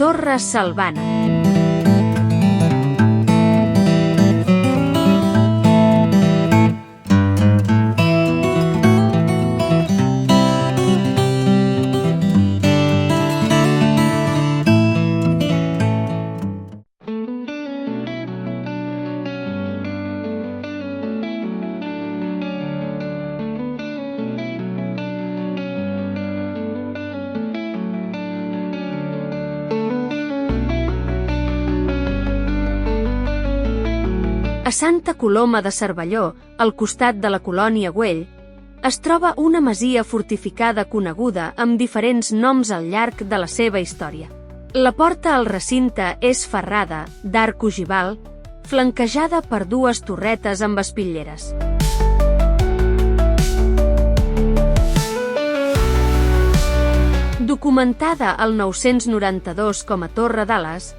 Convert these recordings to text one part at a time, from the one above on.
Torre Salvana. A Santa Coloma de Cervelló, al costat de la colònia Güell, es troba una masia fortificada coneguda amb diferents noms al llarg de la seva història. La porta al recinte és ferrada, d'arc ogival, flanquejada per dues torretes amb espitlleres. Documentada al 992 com a Torre d'Ales,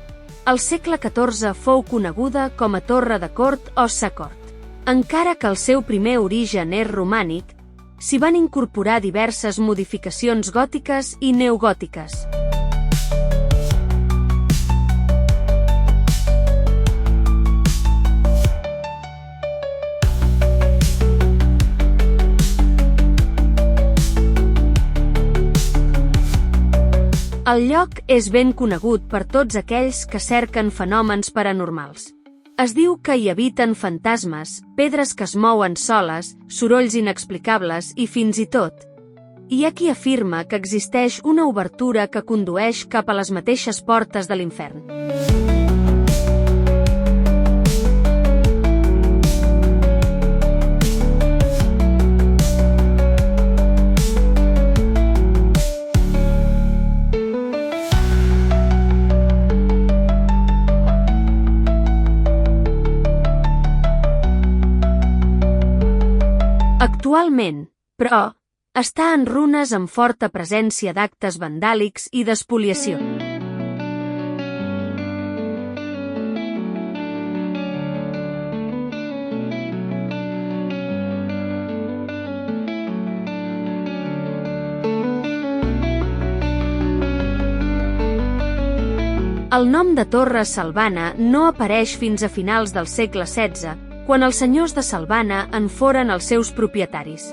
al segle XIV fou coneguda com a Torre de Cort o Sa Cort. Encara que el seu primer origen és romànic, s'hi van incorporar diverses modificacions gòtiques i neogòtiques. El lloc és ben conegut per tots aquells que cerquen fenòmens paranormals. Es diu que hi habiten fantasmes, pedres que es mouen soles, sorolls inexplicables i fins i tot hi ha qui afirma que existeix una obertura que condueix cap a les mateixes portes de l'infern. Actualment, però, està en runes amb forta presència d'actes vandàlics i d'espoliació. El nom de Torre Salvana no apareix fins a finals del segle XVI, quan els senyors de Salvana en foren els seus propietaris.